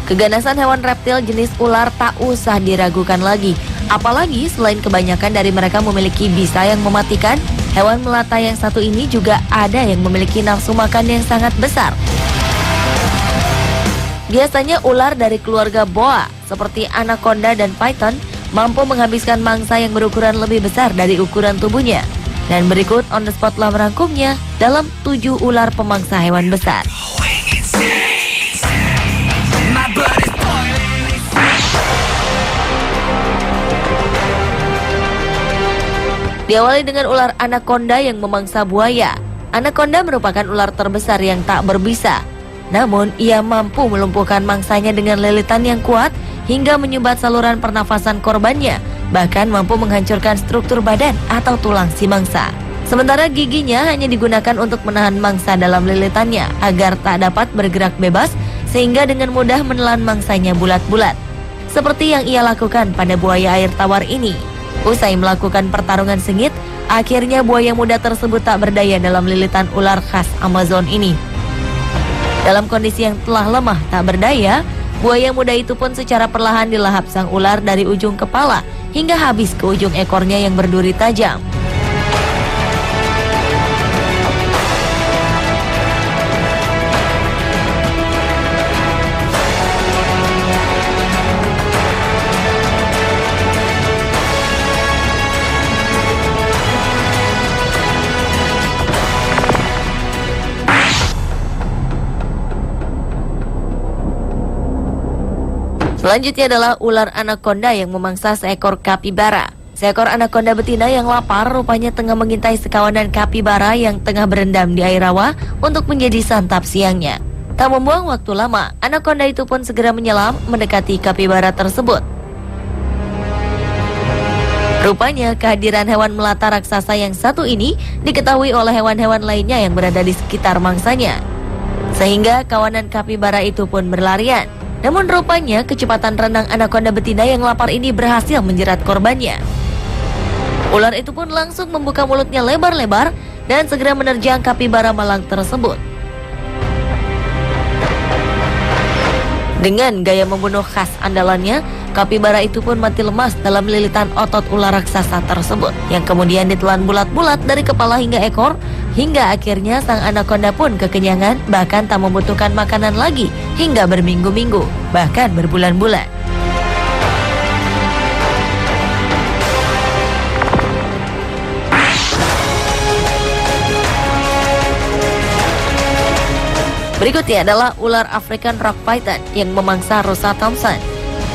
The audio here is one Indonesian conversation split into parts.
Keganasan hewan reptil jenis ular tak usah diragukan lagi. Apalagi selain kebanyakan dari mereka memiliki bisa yang mematikan, hewan melata yang satu ini juga ada yang memiliki nafsu makan yang sangat besar. Biasanya ular dari keluarga boa seperti anaconda dan python mampu menghabiskan mangsa yang berukuran lebih besar dari ukuran tubuhnya. Dan berikut on the spot telah merangkumnya dalam 7 ular pemangsa hewan besar. Diawali dengan ular anaconda yang memangsa buaya. Anaconda merupakan ular terbesar yang tak berbisa. Namun, ia mampu melumpuhkan mangsanya dengan lilitan yang kuat hingga menyumbat saluran pernafasan korbannya, bahkan mampu menghancurkan struktur badan atau tulang si mangsa. Sementara giginya hanya digunakan untuk menahan mangsa dalam lilitannya agar tak dapat bergerak bebas, sehingga dengan mudah menelan mangsanya bulat-bulat. Seperti yang ia lakukan pada buaya air tawar ini. Usai melakukan pertarungan sengit, akhirnya buaya muda tersebut tak berdaya dalam lilitan ular khas Amazon ini. Dalam kondisi yang telah lemah tak berdaya, buaya muda itu pun secara perlahan dilahap sang ular dari ujung kepala hingga habis ke ujung ekornya yang berduri tajam. Selanjutnya adalah ular anaconda yang memangsa seekor kapibara. Seekor anaconda betina yang lapar rupanya tengah mengintai sekawanan kapibara yang tengah berendam di air rawa untuk menjadi santap siangnya. Tak membuang waktu lama, anaconda itu pun segera menyelam mendekati kapibara tersebut. Rupanya kehadiran hewan melata raksasa yang satu ini diketahui oleh hewan-hewan lainnya yang berada di sekitar mangsanya. Sehingga kawanan kapibara itu pun berlarian. Namun rupanya kecepatan renang anaconda betina yang lapar ini berhasil menjerat korbannya. Ular itu pun langsung membuka mulutnya lebar-lebar dan segera menerjang kapibara malang tersebut. Dengan gaya membunuh khas andalannya, kapibara itu pun mati lemas dalam lilitan otot ular raksasa tersebut, yang kemudian ditelan bulat-bulat dari kepala hingga ekor, hingga akhirnya sang anaconda pun kekenyangan, bahkan tak membutuhkan makanan lagi hingga berminggu-minggu, bahkan berbulan-bulan. Berikutnya adalah ular African Rock Python yang memangsa rusa Thompson.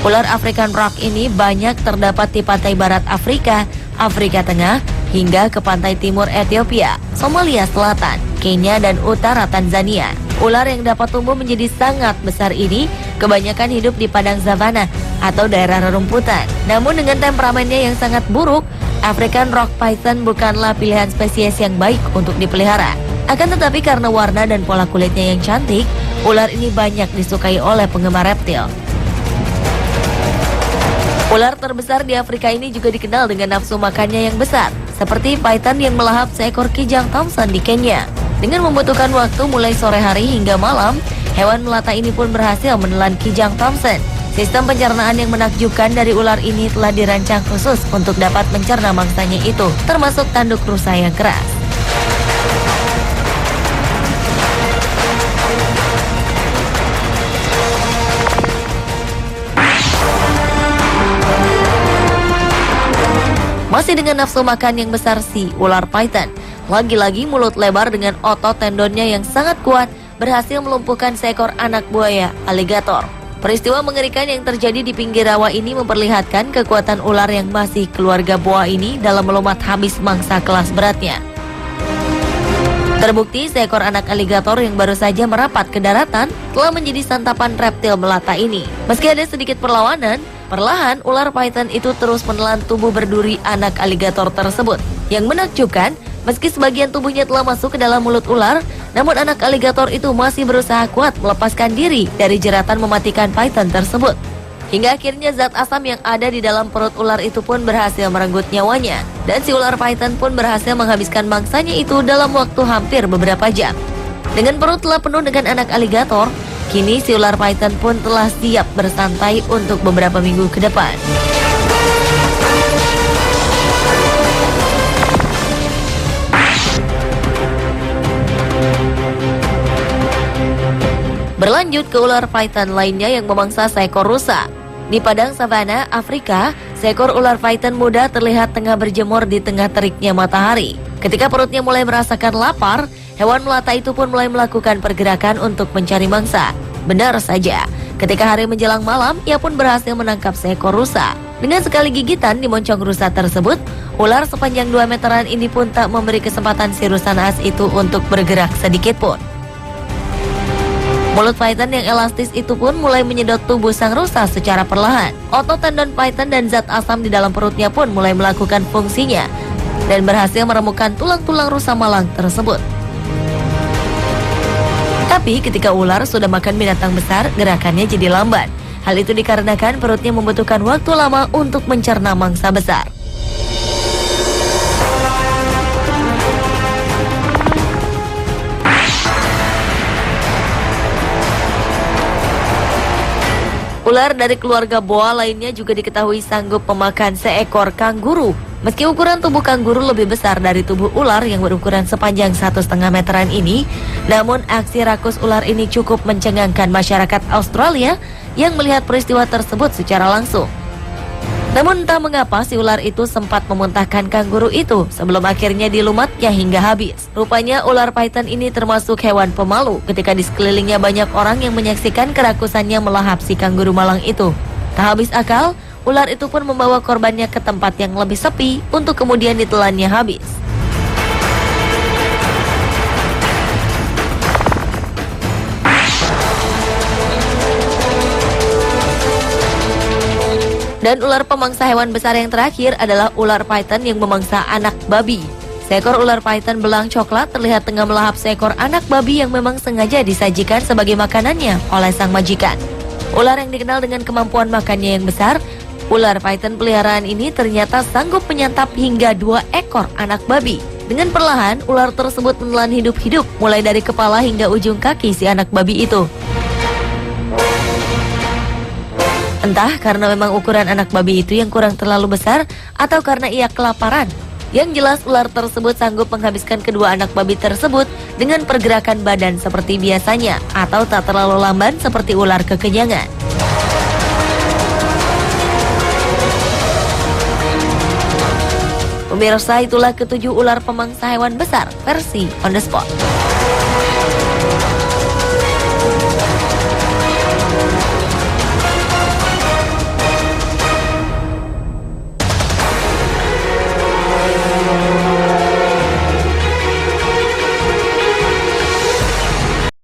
Ular African Rock ini banyak terdapat di pantai barat Afrika, Afrika Tengah, hingga ke pantai timur Ethiopia, Somalia Selatan, Kenya, dan utara Tanzania. Ular yang dapat tumbuh menjadi sangat besar ini kebanyakan hidup di padang savana atau daerah rerumputan. Namun dengan temperamennya yang sangat buruk, African Rock Python bukanlah pilihan spesies yang baik untuk dipelihara. Akan tetapi karena warna dan pola kulitnya yang cantik, ular ini banyak disukai oleh penggemar reptil. Ular terbesar di Afrika ini juga dikenal dengan nafsu makannya yang besar, seperti python yang melahap seekor kijang Thompson di Kenya. Dengan membutuhkan waktu mulai sore hari hingga malam, hewan melata ini pun berhasil menelan kijang Thompson. Sistem pencernaan yang menakjubkan dari ular ini telah dirancang khusus untuk dapat mencerna mangsanya itu, termasuk tanduk rusa yang keras. Masih dengan nafsu makan yang besar si ular python, lagi-lagi mulut lebar dengan otot tendonnya yang sangat kuat berhasil melumpuhkan seekor anak buaya aligator. Peristiwa mengerikan yang terjadi di pinggir rawa ini memperlihatkan kekuatan ular yang masih keluarga boa ini dalam melumat habis mangsa kelas beratnya. Terbukti seekor anak aligator yang baru saja merapat ke daratan telah menjadi santapan reptil melata ini. Meski ada sedikit perlawanan, perlahan ular python itu terus menelan tubuh berduri anak aligator tersebut. Yang menakjubkan, meski sebagian tubuhnya telah masuk ke dalam mulut ular, namun anak aligator itu masih berusaha kuat melepaskan diri dari jeratan mematikan python tersebut. Hingga akhirnya zat asam yang ada di dalam perut ular itu pun berhasil merenggut nyawanya. Dan si ular python pun berhasil menghabiskan mangsanya itu dalam waktu hampir beberapa jam. Dengan perut telah penuh dengan anak aligator, Kini si ular python pun telah siap bersantai untuk beberapa minggu ke depan. Berlanjut ke ular python lainnya yang memangsa seekor rusa. Di padang savana, Afrika, seekor ular python muda terlihat tengah berjemur di tengah teriknya matahari. Ketika perutnya mulai merasakan lapar, hewan melata itu pun mulai melakukan pergerakan untuk mencari mangsa. Benar saja, ketika hari menjelang malam, ia pun berhasil menangkap seekor rusa. Dengan sekali gigitan di moncong rusa tersebut, ular sepanjang 2 meteran ini pun tak memberi kesempatan si rusa naas itu untuk bergerak sedikit pun. Mulut python yang elastis itu pun mulai menyedot tubuh sang rusa secara perlahan. Otot tendon python dan zat asam di dalam perutnya pun mulai melakukan fungsinya dan berhasil meremukkan tulang-tulang rusa malang tersebut. Tapi ketika ular sudah makan binatang besar, gerakannya jadi lambat. Hal itu dikarenakan perutnya membutuhkan waktu lama untuk mencerna mangsa besar. Ular dari keluarga boa lainnya juga diketahui sanggup memakan seekor kanguru. Meski ukuran tubuh kanguru lebih besar dari tubuh ular yang berukuran sepanjang 1,5 meteran ini, namun aksi rakus ular ini cukup mencengangkan masyarakat Australia yang melihat peristiwa tersebut secara langsung. Namun entah mengapa si ular itu sempat memuntahkan kanguru itu sebelum akhirnya dilumatnya hingga habis. Rupanya ular python ini termasuk hewan pemalu ketika di sekelilingnya banyak orang yang menyaksikan kerakusannya melahap si kanguru malang itu. Tak habis akal, ular itu pun membawa korbannya ke tempat yang lebih sepi untuk kemudian ditelannya habis. Dan ular pemangsa hewan besar yang terakhir adalah ular python yang memangsa anak babi. Seekor ular python belang coklat terlihat tengah melahap seekor anak babi yang memang sengaja disajikan sebagai makanannya oleh sang majikan. Ular yang dikenal dengan kemampuan makannya yang besar, ular python peliharaan ini ternyata sanggup menyantap hingga 2 ekor anak babi. Dengan perlahan, ular tersebut menelan hidup-hidup mulai dari kepala hingga ujung kaki si anak babi itu. Entah karena memang ukuran anak babi itu yang kurang terlalu besar atau karena ia kelaparan. Yang jelas ular tersebut sanggup menghabiskan kedua anak babi tersebut dengan pergerakan badan seperti biasanya atau tak terlalu lamban seperti ular kekenyangan. Pemirsa, itulah ketujuh ular pemangsa hewan besar versi On The Spot.